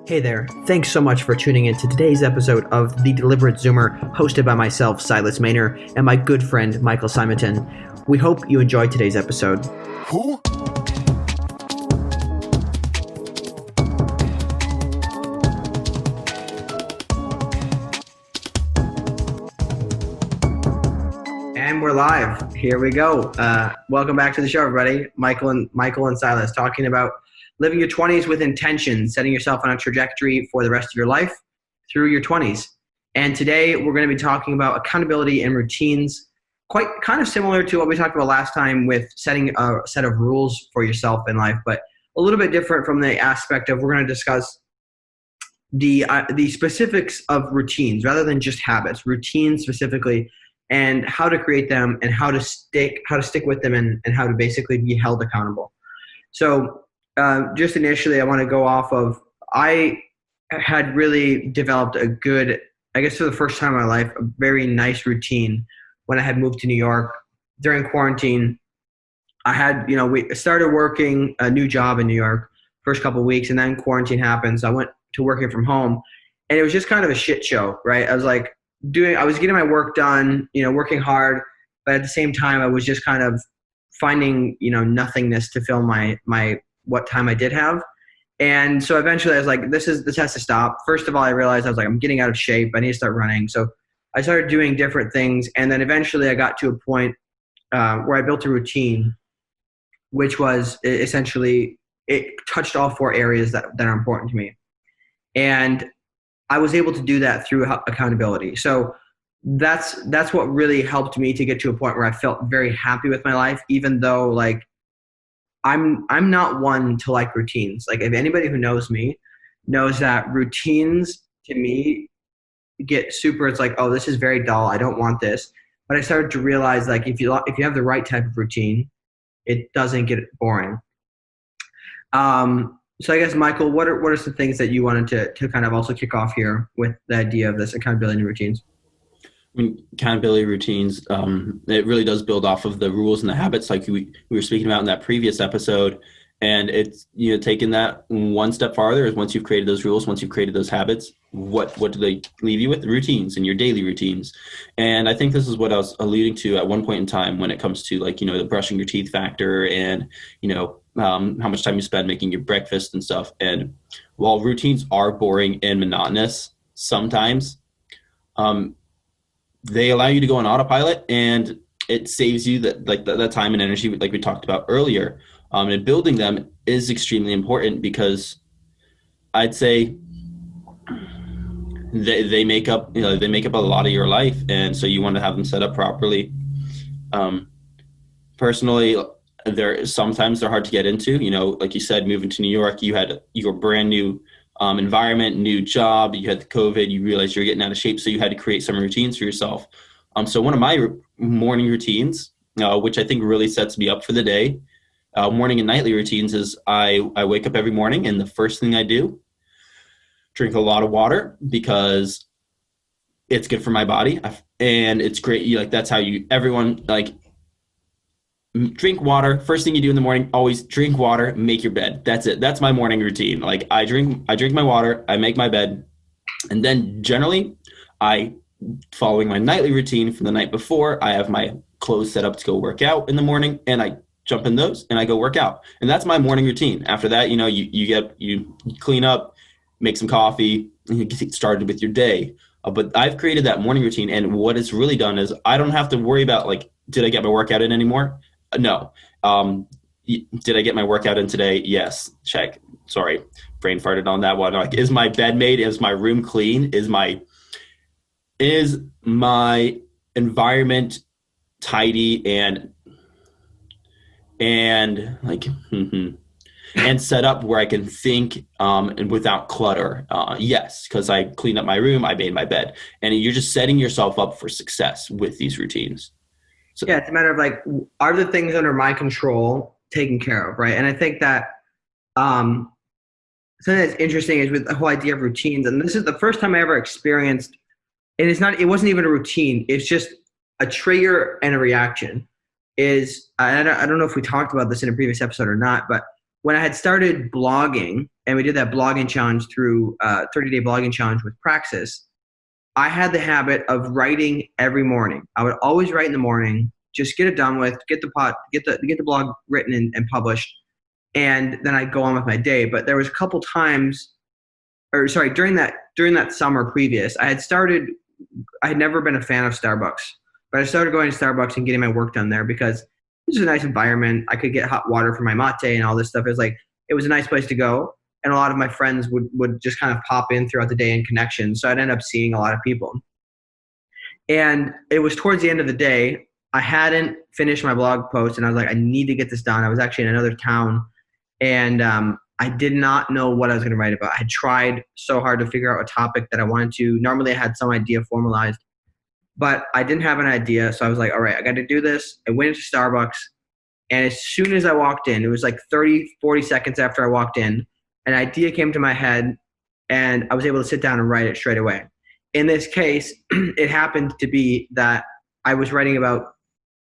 Hey there, thanks so much for tuning in to today's episode of The Deliberate Zoomer, hosted by myself, Silas Maynor, and my good friend, Michael Simonton. We hope you enjoyed today's episode. Who? And we're live. Here we go. Welcome back to the show, everybody. Michael and Silas talking about living your 20s with intention, setting yourself on a trajectory for the rest of your life through your 20s. And today we're going to be talking about accountability and routines, kind of similar to what we talked about last time with setting a set of rules for yourself in life, but a little bit different from the aspect of we're going to discuss the specifics of routines rather than just habits, routines specifically, and how to create them and how to stick with them and how to basically be held accountable. So just initially, I want to go off of, I had really developed a good, I guess for the first time in my life, a very nice routine when I had moved to New York during quarantine. I had, we started working a new job in New York first couple of weeks, and then quarantine happened. So I went to working from home, and it was just kind of a shit show, right? I was getting my work done, working hard, but at the same time, I was just kind of finding, nothingness to fill my what time I did have. And so eventually I was like, this has to stop. First of all, I realized I'm getting out of shape. I need to start running. So I started doing different things. And then eventually I got to a point where I built a routine, which was essentially, it touched all four areas that are important to me. And I was able to do that through accountability. So that's what really helped me to get to a point where I felt very happy with my life, even though I'm not one to like routines. If anybody who knows me knows that routines to me get super, it's like, oh, this is very dull. I don't want this. But I started to realize if you have the right type of routine, it doesn't get boring. So I guess, Michael, what are some things that you wanted to kind of also kick off here with the idea of this accountability and routines? I mean, accountability routines, it really does build off of the rules and the habits like we were speaking about in that previous episode. And it's, taking that one step farther is once you've created those rules, once you've created those habits, what do they leave you with? The routines and your daily routines. And I think this is what I was alluding to at one point in time when it comes to the brushing your teeth factor and, how much time you spend making your breakfast and stuff. And while routines are boring and monotonous sometimes, they allow you to go on autopilot, and it saves you that time and energy like we talked about earlier. And building them is extremely important because I'd say they make up a lot of your life, and so you want to have them set up properly. Personally, sometimes they're hard to get into. Like you said, moving to New York, you had your brand new environment, new job, you had the COVID, you realized you're getting out of shape, so you had to create some routines for yourself. So one of my morning routines, which I think really sets me up for the day, morning and nightly routines, is I wake up every morning, and the first thing I do, drink a lot of water because it's good for my body, and it's great. That's how everyone drink water. First thing you do in the morning, always drink water, make your bed. That's it. That's my morning routine. I drink my water, I make my bed, and then generally following my nightly routine from the night before, I have my clothes set up to go work out in the morning, and I jump in those and I go work out. And that's my morning routine. After that, you clean up, make some coffee, and you get started with your day. But I've created that morning routine, and what it's really done is I don't have to worry about did I get my workout in anymore? No. Did I get my workout in today? Yes. Check. Sorry, brain farted on that one. Is my bed made? Is my room clean? Is my environment tidy and and set up where I can think and without clutter? Yes, because I cleaned up my room, I made my bed, and you're just setting yourself up for success with these routines. So, yeah, it's a matter of are the things under my control taken care of, right? And I think that something that's interesting is with the whole idea of routines, and this is the first time I ever experienced, and it wasn't even a routine, it's just a trigger and a reaction. I don't know if we talked about this in a previous episode or not, but when I had started blogging, and we did that blogging challenge through 30-day blogging challenge with Praxis, I had the habit of writing every morning. I would always write in the morning, just get it done with, get the blog written and published, and then I'd go on with my day. But there was a couple times, during that summer previous, I had never been a fan of Starbucks, but I started going to Starbucks and getting my work done there because this is a nice environment. I could get hot water for my mate and all this stuff. It was a nice place to go. And a lot of my friends would just kind of pop in throughout the day in connection. So I'd end up seeing a lot of people. And it was towards the end of the day, I hadn't finished my blog post and I was like, I need to get this done. I was actually in another town and I did not know what I was going to write about. I had tried so hard to figure out a topic that I wanted to. Normally I had some idea formalized, but I didn't have an idea. So I was like, all right, I got to do this. I went into Starbucks, and as soon as I walked in, it was like 30, 40 seconds after I walked in, an idea came to my head and I was able to sit down and write it straight away. In this case, it happened to be that I was writing about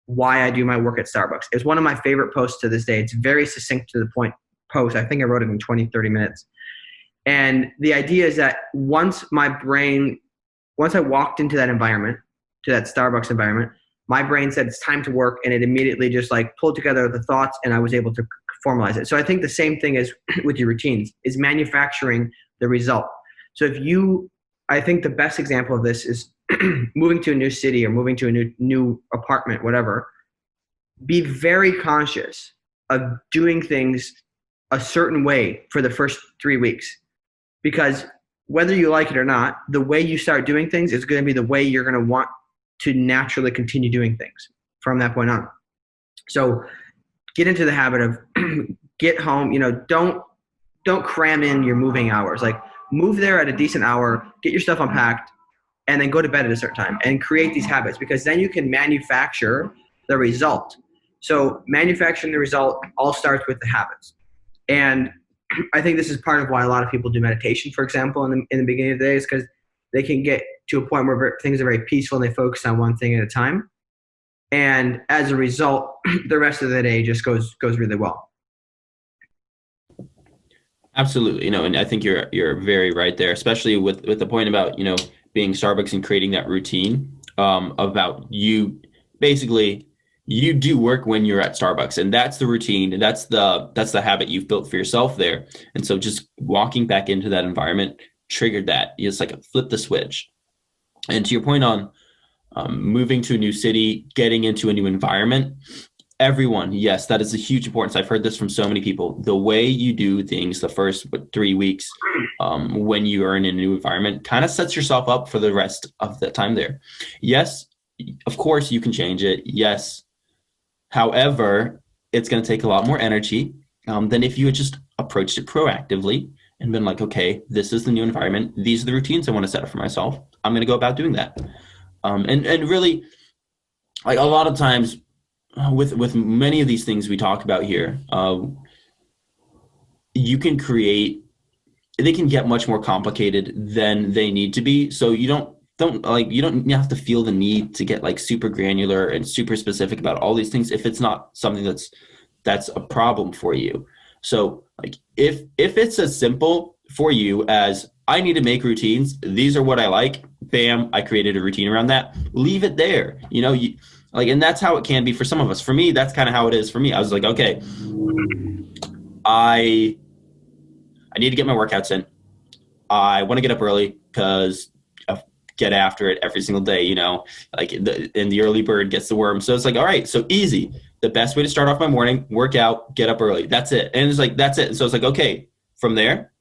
why I do my work at Starbucks. It's one of my favorite posts to this day. It's very succinct to the point post. I think I wrote it in 20, 30 minutes. And the idea is that once I walked into that environment, to that Starbucks environment, my brain said it's time to work, and it immediately just like pulled together the thoughts and I was able to formalize it. So I think the same thing is with your routines, is manufacturing the result. So I think the best example of this is moving to a new city or moving to a new apartment, whatever. Be very conscious of doing things a certain way for the first 3 weeks, because whether you like it or not, the way you start doing things is going to be the way you're going to want to naturally continue doing things from that point on. So get into the habit of get home, don't cram in your moving hours. Like move there at a decent hour, get your stuff unpacked, and then go to bed at a certain time and create these habits, because then you can manufacture the result. So manufacturing the result all starts with the habits. And I think this is part of why a lot of people do meditation, for example, in the beginning of the day, is because they can get to a point where things are very peaceful and they focus on one thing at a time. And as a result, the rest of the day just goes really well. Absolutely. And I think you're very right there, especially with the point about, being Starbucks and creating that routine, about you basically, you do work when you're at Starbucks, and that's the routine, and that's the habit you've built for yourself there. And so just walking back into that environment triggered that. It's like flip the switch. And to your point on moving to a new city, getting into a new environment, everyone, yes, that is a huge importance. I've heard this from so many people. The way you do things the first 3 weeks when you are in a new environment kind of sets yourself up for the rest of the time there. Yes, of course you can change it. Yes. However, it's going to take a lot more energy than if you had just approached it proactively and been like, okay, this is the new environment. These are the routines I want to set up for myself. I'm going to go about doing that. And really, like a lot of times with many of these things we talk about here, you can they can get much more complicated than they need to be. So you don't have to feel the need to get like super granular and super specific about all these things if it's not something that's a problem for you. So like if it's as simple for you as I need to make routines, these are what I like, bam, I created a routine around that, leave it there. And that's how it can be for some of us. For me, that's kind of how it is for me. I was like, okay, I need to get my workouts in. I want to get up early because I get after it every single day, and the early bird gets the worm. So it's like, all right, so easy. The best way to start off my morning, work out, get up early. That's it. And it's like, that's it. And so it's like, okay, from there,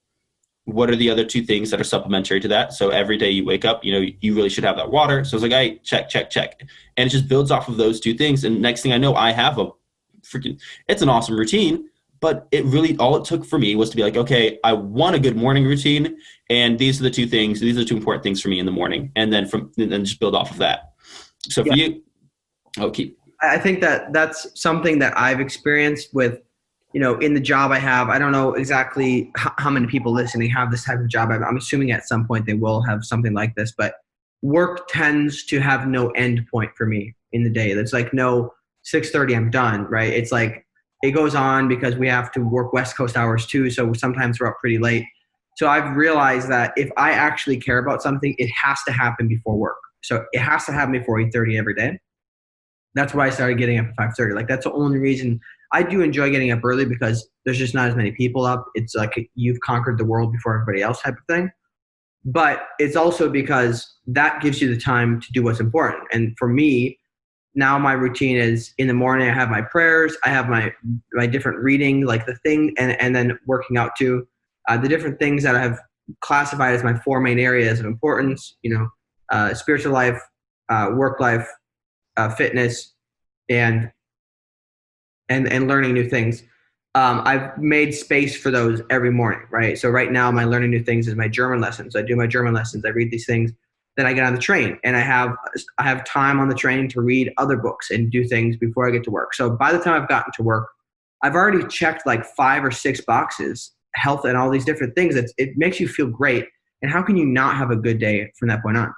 what are the other two things that are supplementary to that? So every day you wake up, you really should have that water. So it's like, hey, check. And it just builds off of those two things. And next thing I know, I have it's an awesome routine, but all it took for me was to be like, okay, I want a good morning routine. And these are the two things, these are the two important things for me in the morning. And then just build off of that. So for you, I think that's something that I've experienced with, in the job I have. I don't know exactly how many people listening have this type of job. I'm assuming at some point they will have something like this, but work tends to have no end point for me in the day. There's like no 6:30, I'm done, right? It's like it goes on because we have to work West Coast hours too. So sometimes we're up pretty late. So I've realized that if I actually care about something, it has to happen before work. So it has to happen before 8:30 every day. That's why I started getting up at 5:30. Like that's the only reason. I do enjoy getting up early because there's just not as many people up. It's like you've conquered the world before everybody else type of thing. But it's also because that gives you the time to do what's important. And for me, now my routine is in the morning, I have my prayers, I have my different reading, like the thing, and then working out too. The different things that I have classified as my four main areas of importance, spiritual life, work life, fitness, and learning new things. I've made space for those every morning, right? So right now, my learning new things is my German lessons. I do my German lessons. I read these things. Then I get on the train, and I have time on the train to read other books and do things before I get to work. So by the time I've gotten to work, I've already checked like 5 or 6 boxes, health and all these different things. It makes you feel great. And how can you not have a good day from that point on?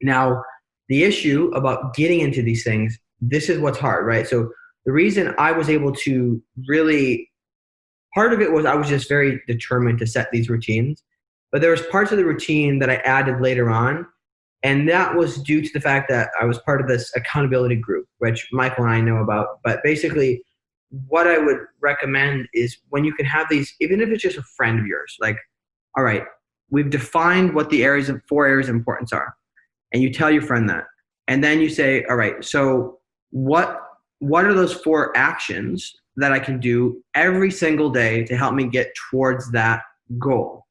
Now, the issue about getting into these things, this is what's hard, right? So the reason I was able to really, part of it was I was just very determined to set these routines, but there was parts of the routine that I added later on, and that was due to the fact that I was part of this accountability group, which Michael and I know about. But basically, what I would recommend is when you can have these, even if it's just a friend of yours, like, all right, we've defined what the 4 areas of importance are, and you tell your friend that, and then you say, all right, so what are those 4 actions that I can do every single day to help me get towards that goal?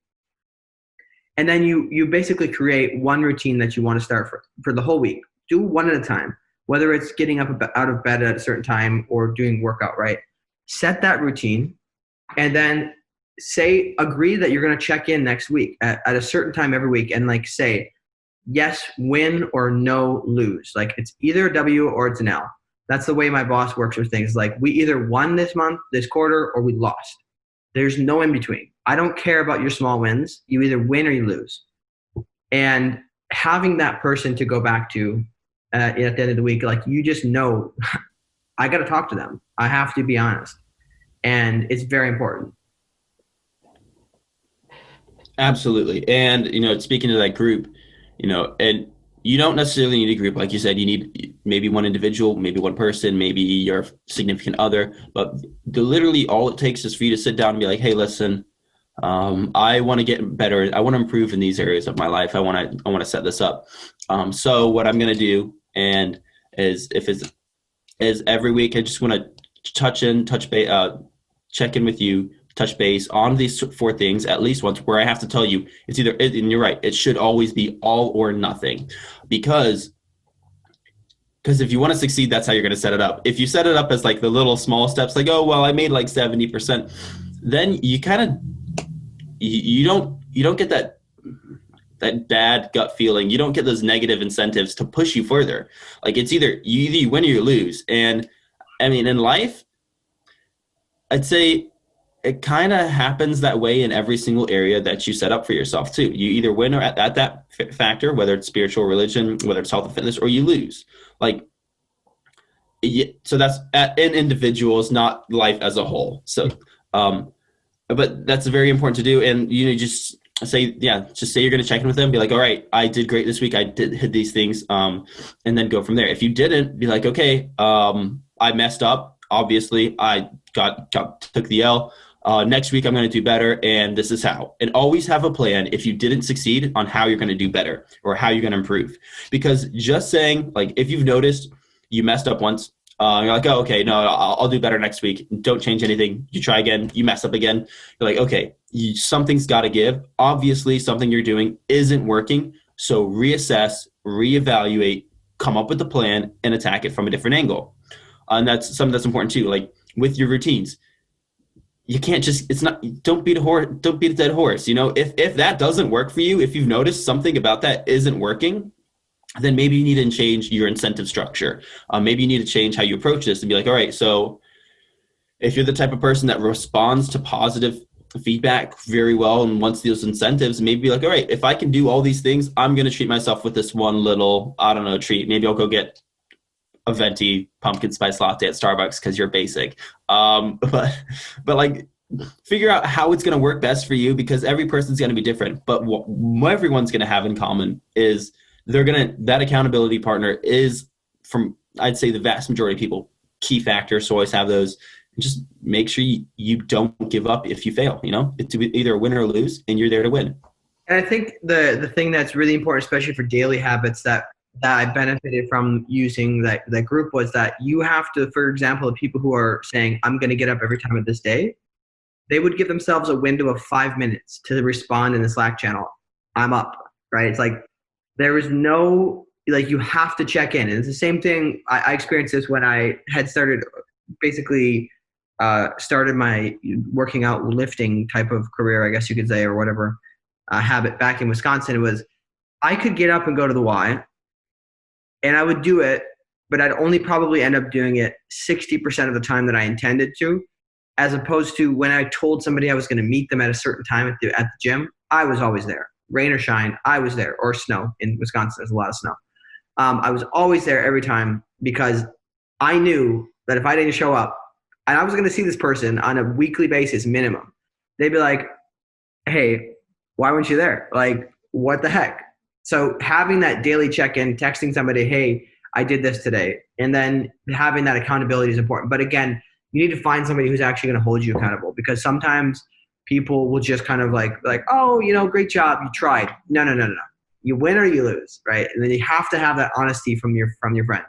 And then you basically create one routine that you want to start for the whole week. Do one at a time, whether it's getting up out of bed at a certain time or doing workout, right? Set that routine, and then agree that you're going to check in next week at a certain time every week, and like say, yes, win, or no, lose. Like it's either a W or it's an L. That's the way my boss works with things. Like we either won this month, this quarter, or we lost. There's no in between. I don't care about your small wins. You either win or you lose. And having that person to go back to at the end of the week, like you just know, I got to talk to them. I have to be honest. And it's very important. Absolutely. And, speaking to that group, and you don't necessarily need a group. Like you said, you need maybe one individual, maybe one person, maybe your significant other. But literally all it takes is for you to sit down and be like, hey, listen, I want to get better. I want to improve in these areas of my life. I want to set this up. So what I'm going to do, and is every week, I just want to check in with you, touch base on these 4 things at least once, where I have to tell you it's either, and you're right, it should always be all or nothing, because if you want to succeed, that's how you're going to set it up. If you set it up as like the little small steps, like, oh, well, I made like 70%, then you kind of, you don't get that bad gut feeling. You don't get those negative incentives to push you further. Like it's either you win or you lose. And I mean, in life, I'd say it kind of happens that way in every single area that you set up for yourself too. You either win or at that factor, whether it's spiritual, religion, whether it's health and fitness, or you lose. Like, so that's in individuals, not life as a whole. So, but that's very important to do. And just say you're going to check in with them, be like, all right, I did great this week. I hit these things. And then go from there. If you didn't, be like, okay, I messed up. Obviously I took the L. Next week I'm going to do better, and this is how. And always have a plan if you didn't succeed on how you're going to do better or how you're going to improve. Because just saying, like, if you've noticed you messed up once, you're like, oh, okay, no, I'll do better next week. Don't change anything. You try again, you mess up again. You're like, okay, something's got to give. Obviously, something you're doing isn't working. So reassess, reevaluate, come up with a plan, and attack it from a different angle. And that's something that's important too. Like with your routines, you can't just, don't beat a dead horse. If that doesn't work for you, if you've noticed something about that isn't working, then maybe you need to change your incentive structure. Maybe you need to change how you approach this and be like, all right, so if you're the type of person that responds to positive feedback very well and wants those incentives, maybe be like, all right, if I can do all these things, I'm going to treat myself with this one little, I don't know, treat. Maybe I'll go get a venti pumpkin spice latte at Starbucks because you're basic. But like figure out how it's going to work best for you, because every person's going to be different. But what everyone's going to have in common is that accountability partner is, from I'd say the vast majority of people, key factor. So always have those. Just make sure you don't give up if you fail. It's either win or lose, and you're there to win. And I think the thing that's really important, especially for daily habits, that I benefited from using that group, was that you have to, for example, the people who are saying, I'm going to get up every time of this day, they would give themselves a window of 5 minutes to respond in the Slack channel. I'm up, right? It's like there is no, like, you have to check in. And it's the same thing. I experienced this when I had basically started my working out, lifting type of career, I guess you could say, or whatever habit back in Wisconsin. It was, I could get up and go to the Y, and I would do it, but I'd only probably end up doing it 60% of the time that I intended to, as opposed to when I told somebody I was going to meet them at a certain time at the gym, I was always there. Rain or shine, I was there, or snow. In Wisconsin, there's a lot of snow. I was always there every time, because I knew that if I didn't show up, and I was going to see this person on a weekly basis minimum, they'd be like, hey, why weren't you there? Like, what the heck? So having that daily check-in, texting somebody, hey, I did this today, and then having that accountability is important. But again, you need to find somebody who's actually going to hold you accountable, because sometimes people will just kind of like, oh, great job, you tried. No. You win or you lose, right? And then you have to have that honesty from your friend.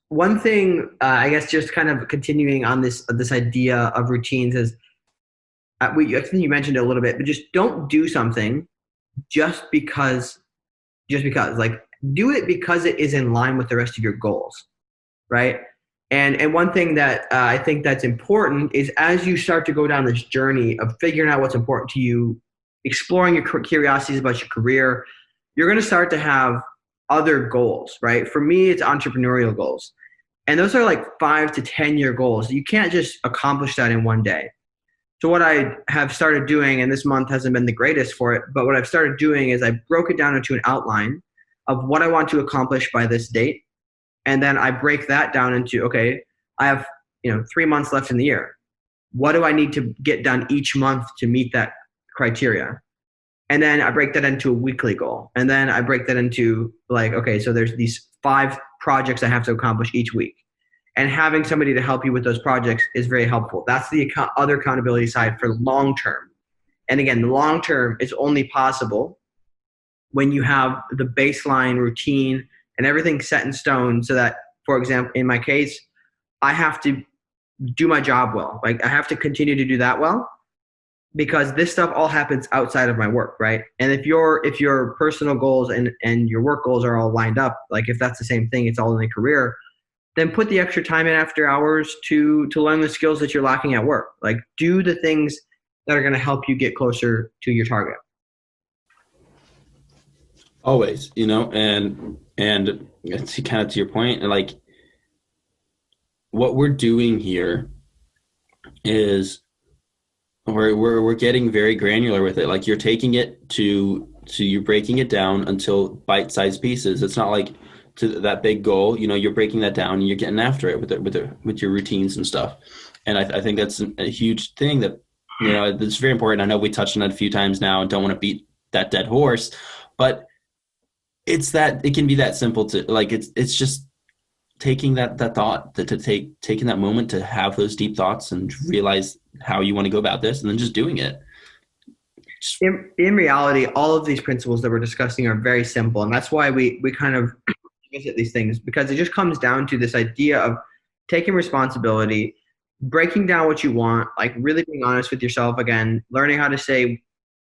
One thing, I guess, just kind of continuing on this idea of routines is, I think you mentioned it a little bit, but just don't do something just because, like, do it because it is in line with the rest of your goals, right? And one thing that I think that's important is, as you start to go down this journey of figuring out what's important to you, exploring your curiosities about your career, you're going to start to have other goals, right? For me, it's entrepreneurial goals. And those are like 5 to 10 year goals. You can't just accomplish that in one day. So what I have started doing, and this month hasn't been the greatest for it, but what I've started doing is I broke it down into an outline of what I want to accomplish by this date. And then I break that down into, okay, I have 3 months left in the year. What do I need to get done each month to meet that criteria? And then I break that into a weekly goal. And then I break that into, like, okay, so there's these 5 projects I have to accomplish each week. And having somebody to help you with those projects is very helpful. That's the other accountability side for long term. And again, the long term is only possible when you have the baseline routine and everything set in stone, so that, for example, in my case, I have to do my job well. Like, I have to continue to do that well, because this stuff all happens outside of my work, right? And if your personal goals and your work goals are all lined up, like if that's the same thing, it's all in a career, then put the extra time in after hours to learn the skills that you're lacking at work. Like, do the things that are going to help you get closer to your target. Always, and to kind of to your point, like, what we're doing here is we're getting very granular with it. Like, you're taking it to you're breaking it down until bite-sized pieces. It's not like to that big goal, you're breaking that down and you're getting after it with your routines and stuff. And I think that's a huge thing that, it's very important. I know we touched on it a few times now and don't want to beat that dead horse, but it can be that simple to, like, it's just taking that thought, taking that moment to have those deep thoughts and realize how you want to go about this, and then just doing it. In reality, all of these principles that we're discussing are very simple. And that's why we kind of visit these things, because it just comes down to this idea of taking responsibility, breaking down what you want, like really being honest with yourself again, learning how to say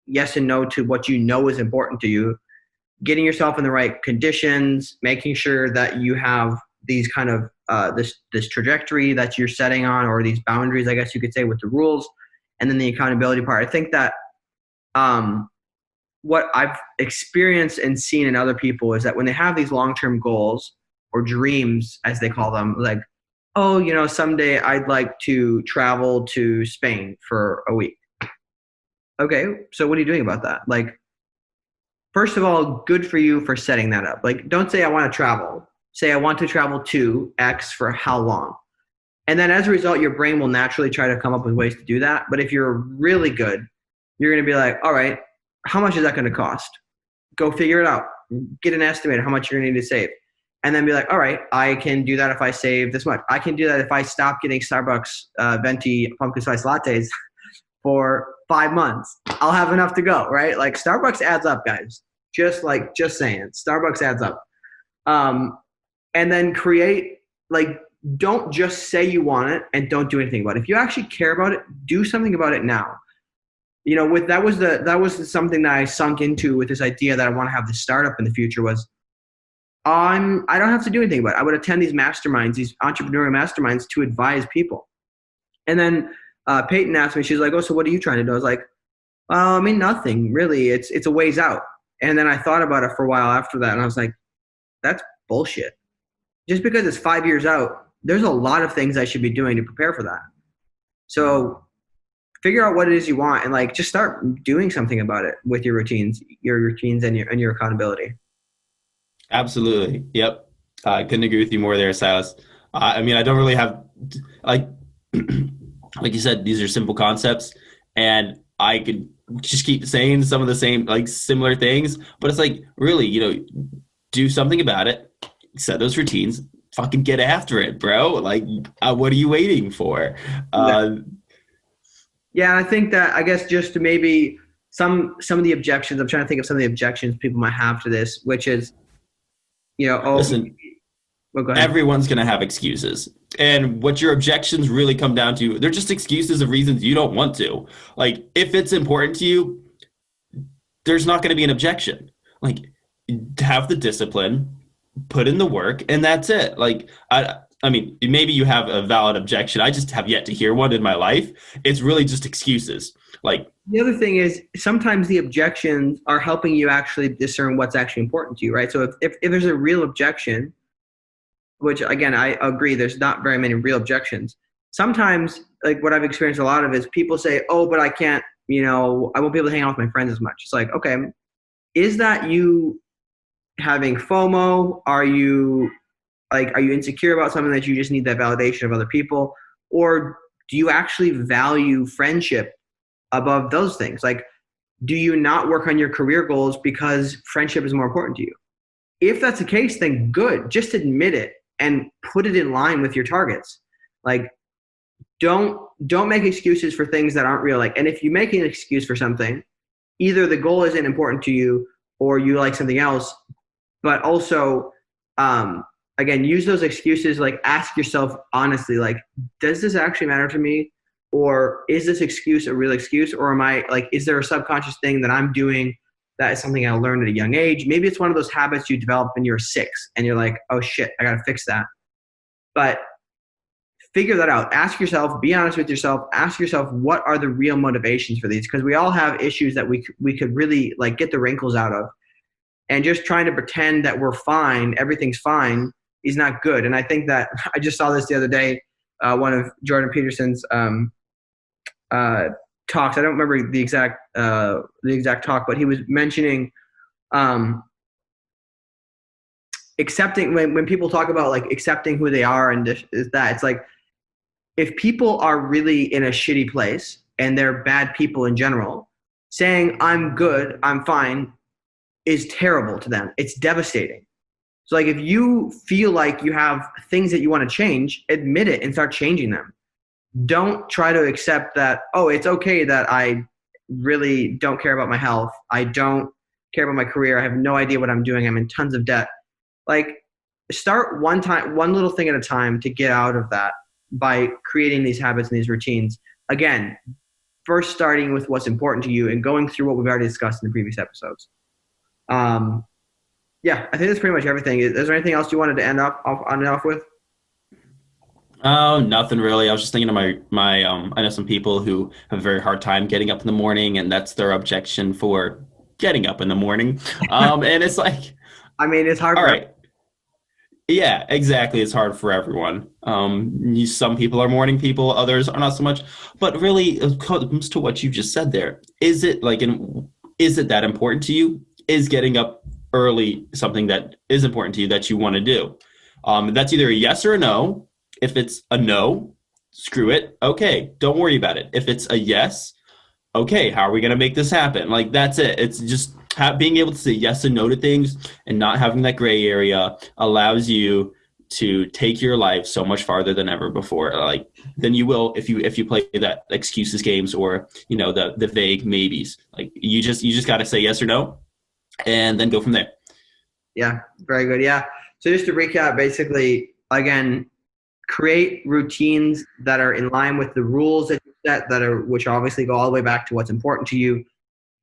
yes and no to what you know is important to you, getting yourself in the right conditions, making sure that you have these kind of this trajectory that you're setting on, or these boundaries, I guess you could say, with the rules, and then the accountability part. I think that what I've experienced and seen in other people is that when they have these long-term goals or dreams, as they call them, like, oh, someday I'd like to travel to Spain for a week. Okay, so what are you doing about that? Like, first of all, good for you for setting that up. Like, don't say I want to travel. Say I want to travel to X for how long. And then as a result, your brain will naturally try to come up with ways to do that. But if you're really good, you're going to be like, all right, how much is that going to cost? Go figure it out. Get an estimate of how much you're going to need to save. And then be like, all right, I can do that if I save this much. I can do that if I stop getting Starbucks venti pumpkin spice lattes for 5 months. I'll have enough to go, right? Like Starbucks adds up, guys. Just saying, Starbucks adds up. And then create, like, don't just say you want it and don't do anything about it. If you actually care about it, do something about it now. You know, that was something that I sunk into with this idea that I want to have this startup in the future was I don't have to do anything about it. I would attend these masterminds, these entrepreneurial masterminds to advise people. And then Peyton asked me, she's like, oh, so what are you trying to do? I was like, I mean, nothing really. It's a ways out. And then I thought about it for a while after that. And I was like, that's bullshit. Just because it's 5 years out, there's a lot of things I should be doing to prepare for that. So figure out what it is you want and like just start doing something about it with your routines and your accountability. Absolutely. Yep. I couldn't agree with you more there, Silas. I mean, I don't really have like like you said, these are simple concepts and I could just keep saying some of the same, like similar things, but it's like really, you know, do something about it, set those routines, fucking get after it, bro. Like, what are you waiting for? Yeah, I think that, I guess just to maybe some of the objections, I'm trying to think of some of the objections people might have to this, which is, you know, listen, well, go ahead. Everyone's going to have excuses. And what your objections really come down to, they're just excuses of reasons you don't want to. Like, if it's important to you, there's not going to be an objection. Like, have the discipline, put in the work, and that's it. Like, I mean, maybe you have a valid objection. I just have yet to hear one in my life. It's really just excuses. Like, the other thing is sometimes the objections are helping you actually discern what's actually important to you, right? So if there's a real objection, which again, I agree, there's not very many real objections. Sometimes, like what I've experienced a lot of is people say, oh, but I can't, you know, I won't be able to hang out with my friends as much. It's like, okay, is that you having FOMO? Are you insecure about something that you just need that validation of other people? Or do you actually value friendship above those things? Like, do you not work on your career goals because friendship is more important to you? If that's the case, then good. Just admit it and put it in line with your targets. Like, don't make excuses for things that aren't real. Like, and if you make an excuse for something, either the goal isn't important to you or you like something else, but also, again, use those excuses, like ask yourself honestly, like, does this actually matter to me? Or is this excuse a real excuse? Or am I like, is there a subconscious thing that I'm doing that is something I learned at a young age? Maybe it's one of those habits you develop when you're 6 and you're like, oh shit, I got to fix that. But figure that out. Ask yourself, be honest with yourself. Ask yourself, what are the real motivations for these? Because we all have issues that we could really like get the wrinkles out of. And just trying to pretend that we're fine, everything's fine, is not good. And I think that I just saw this the other day, one of Jordan Peterson's talks. I don't remember the exact talk, but he was mentioning accepting, when people talk about like accepting who they are and this is that, it's like, if people are really in a shitty place and they're bad people in general, saying I'm good, I'm fine is terrible to them. It's devastating. So like, if you feel like you have things that you want to change, admit it and start changing them. Don't try to accept that, oh, it's okay that I really don't care about my health. I don't care about my career. I have no idea what I'm doing. I'm in tons of debt. Like, start one little thing at a time to get out of that by creating these habits and these routines. Again, first starting with what's important to you and going through what we've already discussed in the previous episodes. Yeah, I think that's pretty much everything. Is there anything else you wanted to end off with? Oh, nothing really. I was just thinking of my I know some people who have a very hard time getting up in the morning, and that's their objection for getting up in the morning. And it's like, I mean, it's hard. All right. Yeah, exactly. It's hard for everyone. Some people are morning people, others are not so much. But really, it comes to what you just said there. Is it that important to you? is getting up early something that is important to you that you want to do? That's either a yes or a no. If it's a no, screw it. Okay, don't worry about it. If it's a yes, okay, how are we going to make this happen? Like, that's it. It's just being able to say yes and no to things and not having that gray area allows you to take your life so much farther than ever before, like than you will if you play that excuses games or, you know, the vague maybes. Like, you just got to say yes or no and then go from there. Yeah, very good. Yeah. So just to recap, basically, again, create routines that are in line with the rules that you set, which obviously go all the way back to what's important to you.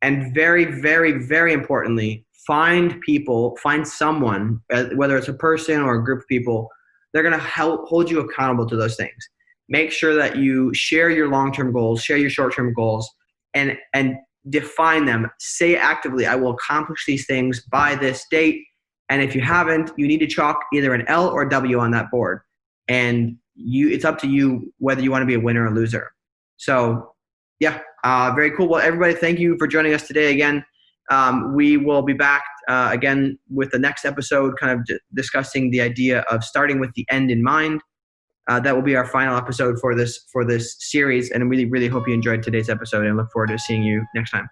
And very, very, very importantly, find someone, whether it's a person or a group of people, they're going to hold you accountable to those things. Make sure that you share your long-term goals, share your short-term goals, and define them. Say actively, I will accomplish these things by this date. And if you haven't, you need to chalk either an L or a W on that board. And it's up to you whether you want to be a winner or loser. So, yeah, very cool. Well, everybody, thank you for joining us today again. We will be back again with the next episode, kind of discussing the idea of starting with the end in mind. That will be our final episode for this series. And I really, really hope you enjoyed today's episode and look forward to seeing you next time.